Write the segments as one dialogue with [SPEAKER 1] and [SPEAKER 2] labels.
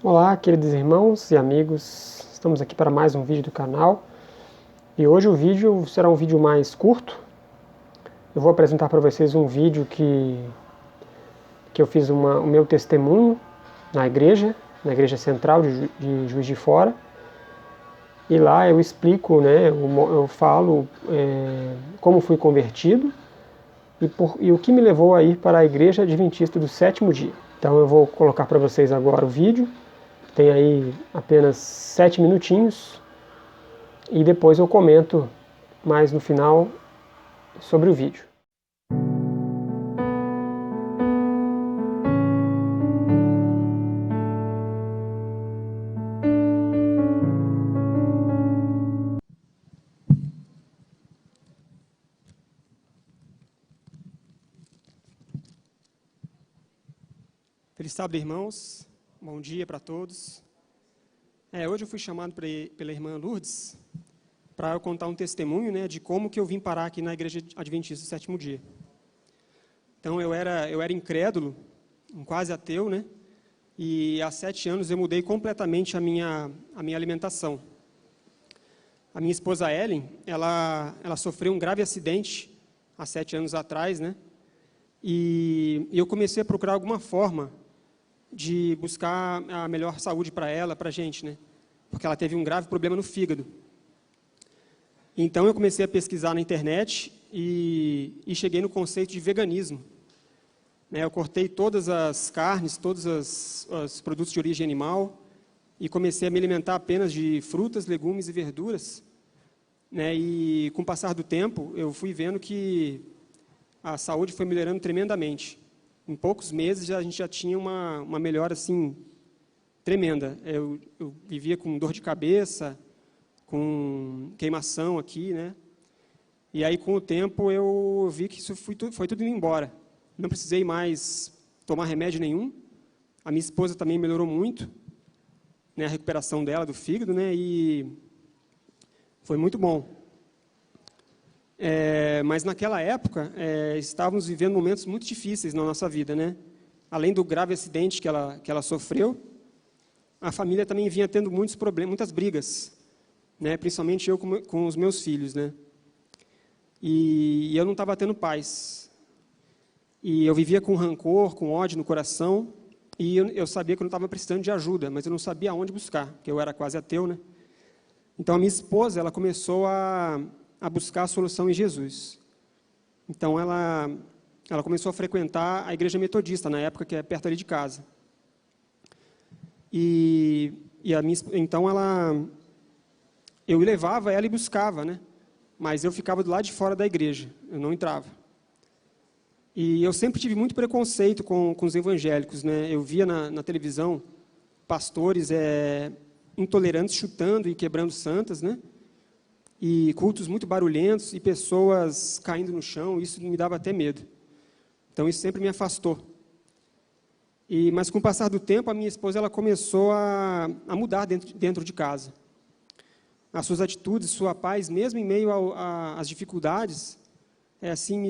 [SPEAKER 1] Olá, queridos irmãos e amigos, estamos aqui para mais um vídeo do canal e hoje o vídeo será um vídeo mais curto. Eu vou apresentar para vocês um vídeo que eu fiz o meu testemunho na igreja central de Juiz de Fora, e lá eu explico, eu falo como fui convertido e o que me levou a ir para a Igreja Adventista do Sétimo Dia. Então eu vou colocar para vocês agora o vídeo. Tem aí apenas 7 minutinhos e depois eu comento mais no final sobre o vídeo. Feliz sábado, irmãos. Bom dia para todos. Hoje eu fui chamado pela irmã Lourdes para eu contar um testemunho, de como que eu vim parar aqui na Igreja Adventista do Sétimo Dia. Então, eu era incrédulo, um quase ateu, e há 7 anos eu mudei completamente a minha alimentação. A minha esposa Ellen, ela sofreu um grave acidente há 7 anos atrás, e eu comecei a procurar alguma forma de buscar a melhor saúde para ela, para a gente, porque ela teve um grave problema no fígado. Então, eu comecei a pesquisar na internet e cheguei no conceito de veganismo. Eu cortei todas as carnes, todos os produtos de origem animal e comecei a me alimentar apenas de frutas, legumes e verduras. E, com o passar do tempo, eu fui vendo que a saúde foi melhorando tremendamente. Em poucos meses, a gente já tinha uma melhora, assim, tremenda. Eu vivia com dor de cabeça, com queimação aqui, E aí, com o tempo, eu vi que isso foi tudo indo embora. Não precisei mais tomar remédio nenhum. A minha esposa também melhorou muito, a recuperação dela do fígado, e foi muito bom. Mas naquela época, estávamos vivendo momentos muito difíceis na nossa vida, Além do grave acidente que ela sofreu, a família também vinha tendo muitos problemas, muitas brigas, principalmente eu com os meus filhos, E eu não estava tendo paz. E eu vivia com rancor, com ódio no coração, e eu sabia que eu não estava precisando de ajuda, mas eu não sabia aonde buscar, porque eu era quase ateu, Então, a minha esposa, ela começou a buscar a solução em Jesus. Então, ela começou a frequentar a igreja metodista, na época que é perto ali de casa. Então, eu levava ela e buscava, Mas eu ficava do lado de fora da igreja, eu não entrava. E eu sempre tive muito preconceito com os evangélicos, Eu via na televisão pastores intolerantes chutando e quebrando santas, E cultos muito barulhentos e pessoas caindo no chão, isso me dava até medo. Então, isso sempre me afastou. Mas, com o passar do tempo, a minha esposa ela começou a mudar dentro de casa. As suas atitudes, sua paz, mesmo em meio às dificuldades,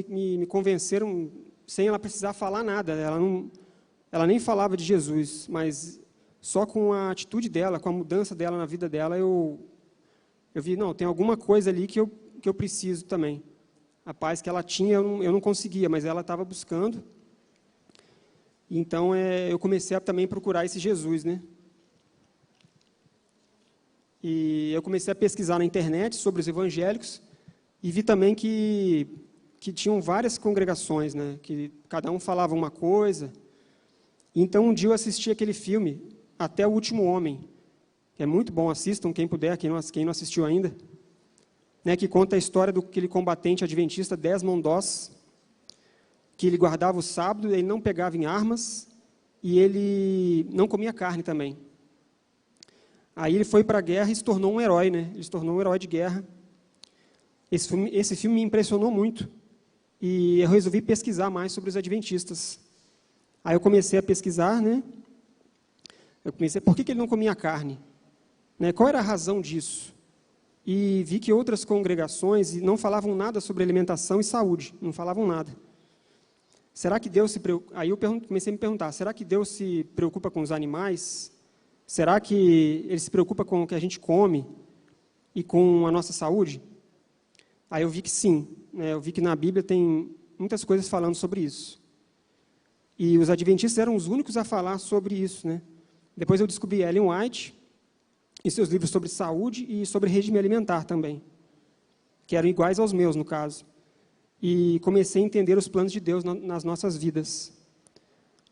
[SPEAKER 1] me convenceram, sem ela precisar falar nada. Ela nem falava de Jesus, mas só com a atitude dela, com a mudança dela na vida dela, eu vi, não, tem alguma coisa ali que eu preciso também. A paz que ela tinha, eu não conseguia, mas ela estava buscando. Então, eu comecei a também procurar esse Jesus, E eu comecei a pesquisar na internet sobre os evangélicos e vi também que tinham várias congregações, que cada um falava uma coisa. Então, um dia eu assisti aquele filme, Até o Último Homem. É muito bom, assistam, quem puder, quem não assistiu ainda. Que conta a história daquele combatente adventista Desmond Doss, que ele guardava o sábado, ele não pegava em armas e ele não comia carne também. Aí ele foi para a guerra e se tornou um herói, Ele se tornou um herói de guerra. Esse filme me impressionou muito e eu resolvi pesquisar mais sobre os adventistas. Aí eu comecei a pesquisar, Eu comecei, por que ele não comia carne? Qual era a razão disso? E vi que outras congregações não falavam nada sobre alimentação e saúde, não falavam nada. Será que Deus se preocupa? Aí eu comecei a me perguntar, será que Deus se preocupa com os animais? Será que ele se preocupa com o que a gente come e com a nossa saúde? Aí eu vi que sim, né? Eu vi que na Bíblia tem muitas coisas falando sobre isso. E os adventistas eram os únicos a falar sobre isso, né? Depois eu descobri Ellen White e seus livros sobre saúde e sobre regime alimentar também, que eram iguais aos meus, no caso. E comecei a entender os planos de Deus nas nossas vidas.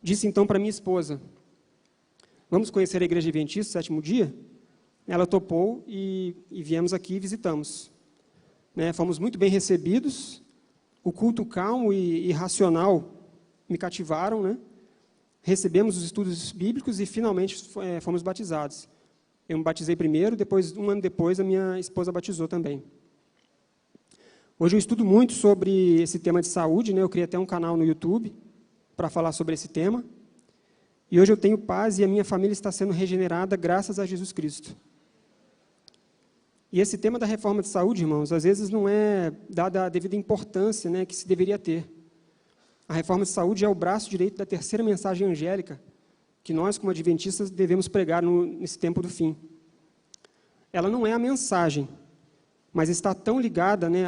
[SPEAKER 1] Disse então para minha esposa: vamos conhecer a Igreja Adventista, sétimo dia? Ela topou e viemos aqui e visitamos. Né, fomos muito bem recebidos, o culto calmo e racional me cativaram, né? Recebemos os estudos bíblicos e finalmente fomos batizados. Eu me batizei primeiro, depois, um ano depois, a minha esposa batizou também. Hoje eu estudo muito sobre esse tema de saúde, né? Eu criei até um canal no YouTube para falar sobre esse tema. E hoje eu tenho paz e a minha família está sendo regenerada graças a Jesus Cristo. E esse tema da reforma de saúde, irmãos, às vezes não é dada a devida importância, né, que se deveria ter. A reforma de saúde é o braço direito da terceira mensagem angélica, que nós, como adventistas, devemos pregar nesse tempo do fim. Ela não é a mensagem, mas está tão ligada, né,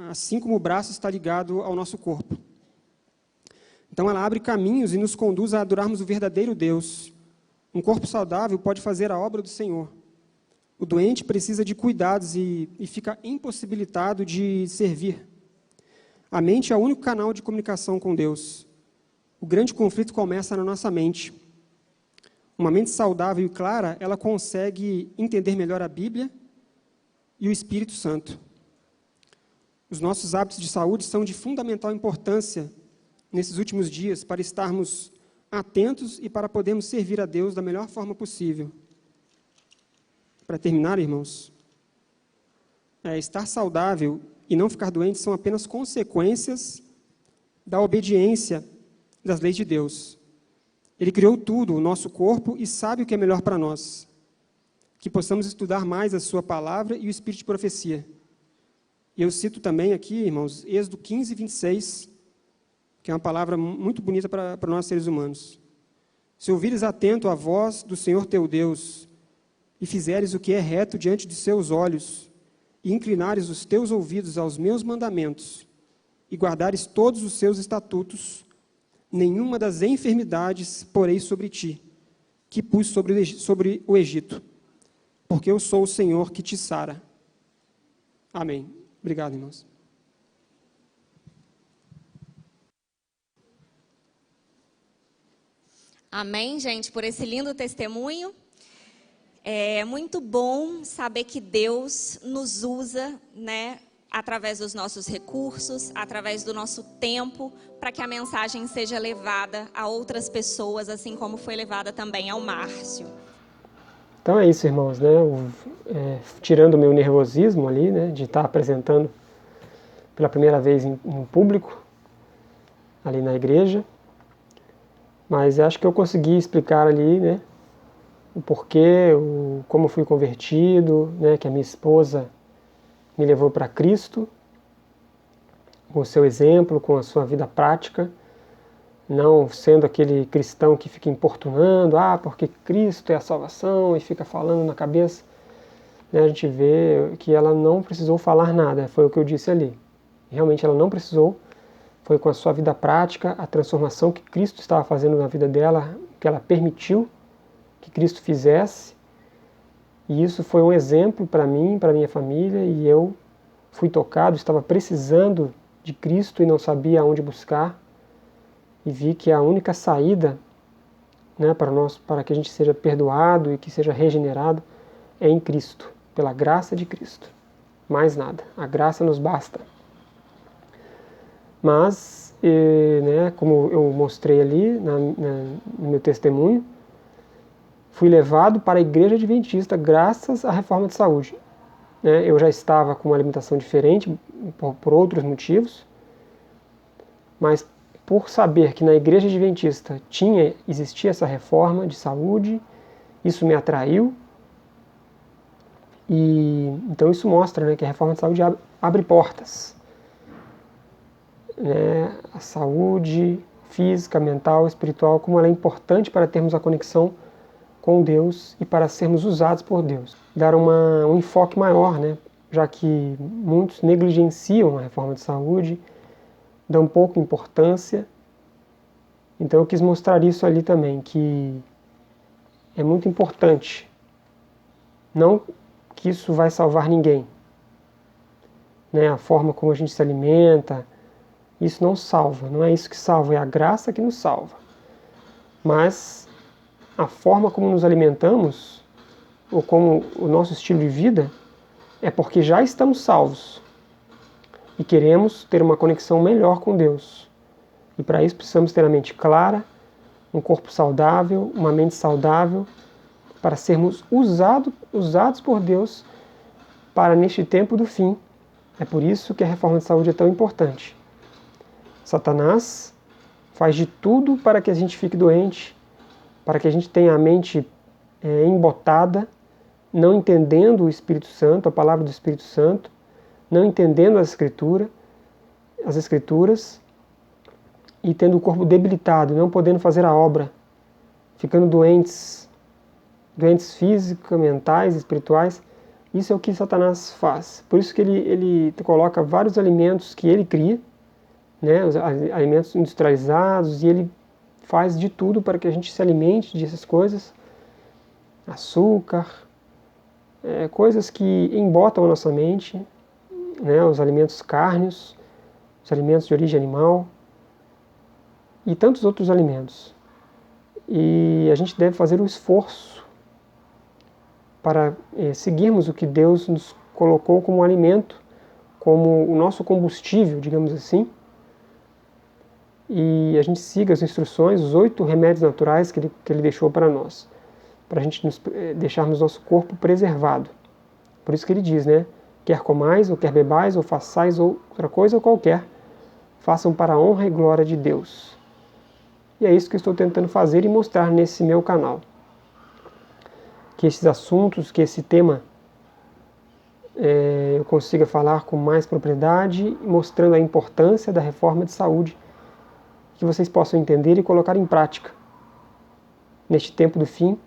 [SPEAKER 1] assim como o braço está ligado ao nosso corpo. Então, ela abre caminhos e nos conduz a adorarmos o verdadeiro Deus. Um corpo saudável pode fazer a obra do Senhor. O doente precisa de cuidados e fica impossibilitado de servir. A mente é o único canal de comunicação com Deus. O grande conflito começa na nossa mente. Uma mente saudável e clara, ela consegue entender melhor a Bíblia e o Espírito Santo. Os nossos hábitos de saúde são de fundamental importância nesses últimos dias para estarmos atentos e para podermos servir a Deus da melhor forma possível. Para terminar, irmãos, estar saudável e não ficar doente são apenas consequências da obediência das leis de Deus. Ele criou tudo, o nosso corpo, e sabe o que é melhor para nós. Que possamos estudar mais a sua palavra e o espírito de profecia. E eu cito também aqui, irmãos, Êxodo 15, 26, que é uma palavra muito bonita para nós seres humanos. Se ouvires atento a voz do Senhor teu Deus, e fizeres o que é reto diante de seus olhos, e inclinares os teus ouvidos aos meus mandamentos, e guardares todos os seus estatutos, nenhuma das enfermidades porei sobre ti, que pus sobre o Egito, porque eu sou o Senhor que te sara. Amém. Obrigado, irmãos.
[SPEAKER 2] Amém, gente, por esse lindo testemunho. É muito bom saber que Deus nos usa, né, através dos nossos recursos, através do nosso tempo, para que a mensagem seja levada a outras pessoas, assim como foi levada também ao Márcio.
[SPEAKER 3] Então é isso, irmãos, né? Tirando o meu nervosismo ali, né, de estar apresentando pela primeira vez em público, ali na igreja, mas acho que eu consegui explicar ali, né, o porquê, como fui convertido, né, que a minha esposa me levou para Cristo, com o seu exemplo, com a sua vida prática, não sendo aquele cristão que fica importunando, porque Cristo é a salvação, e fica falando na cabeça. Né, a gente vê que ela não precisou falar nada, foi o que eu disse ali. Realmente ela não precisou, foi com a sua vida prática, a transformação que Cristo estava fazendo na vida dela, que ela permitiu que Cristo fizesse, e isso foi um exemplo para mim, para minha família, e eu fui tocado, estava precisando de Cristo e não sabia aonde buscar, e vi que a única saída, né, para que a gente seja perdoado e que seja regenerado é em Cristo, pela graça de Cristo. Mais nada, a graça nos basta. Mas, né, como eu mostrei ali no meu testemunho, fui levado para a Igreja Adventista graças à reforma de saúde. Eu já estava com uma alimentação diferente por outros motivos, mas por saber que na Igreja Adventista existia essa reforma de saúde, isso me atraiu. E então isso mostra, né, que a reforma de saúde abre portas. A saúde física, mental, espiritual, como ela é importante para termos a conexão com Deus e para sermos usados por Deus. Dar um enfoque maior, né? Já que muitos negligenciam a reforma de saúde, dão pouca importância. Então eu quis mostrar isso ali também, que é muito importante. Não que isso vai salvar ninguém, né? A forma como a gente se alimenta, isso não salva, não é isso que salva, é a graça que nos salva. Mas a forma como nos alimentamos, ou como o nosso estilo de vida, é porque já estamos salvos e queremos ter uma conexão melhor com Deus. E para isso precisamos ter a mente clara, um corpo saudável, uma mente saudável, para sermos usados por Deus para neste tempo do fim. É por isso que a reforma de saúde é tão importante. Satanás faz de tudo para que a gente fique doente, para que a gente tenha a mente embotada, não entendendo o Espírito Santo, a palavra do Espírito Santo, não entendendo as Escrituras, e tendo o corpo debilitado, não podendo fazer a obra, ficando doentes físicos, mentais, espirituais. Isso é o que Satanás faz. Por isso que ele coloca vários alimentos que ele cria, né, os alimentos industrializados, e ele faz de tudo para que a gente se alimente dessas coisas, açúcar, coisas que embotam a nossa mente, né, os alimentos cárneos, os alimentos de origem animal e tantos outros alimentos. E a gente deve fazer um esforço para seguirmos o que Deus nos colocou como alimento, como o nosso combustível, digamos assim, e a gente siga as instruções, os 8 remédios naturais que ele deixou para nós, para a gente deixarmos nosso corpo preservado. Por isso que ele diz, né? Quer comais, ou quer bebais, ou façais outra coisa qualquer, façam para a honra e glória de Deus. E é isso que eu estou tentando fazer e mostrar nesse meu canal. Que esses assuntos, que esse tema eu consiga falar com mais propriedade, mostrando a importância da reforma de saúde, que vocês possam entender e colocar em prática neste tempo do fim,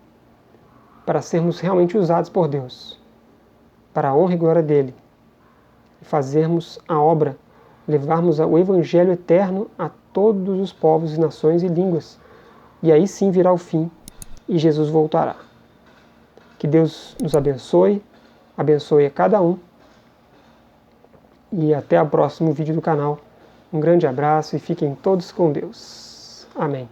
[SPEAKER 3] para sermos realmente usados por Deus, para a honra e glória dele, e fazermos a obra, levarmos o Evangelho eterno a todos os povos, nações e línguas, e aí sim virá o fim e Jesus voltará. Que Deus nos abençoe a cada um, e até o próximo vídeo do canal. Um grande abraço e fiquem todos com Deus. Amém.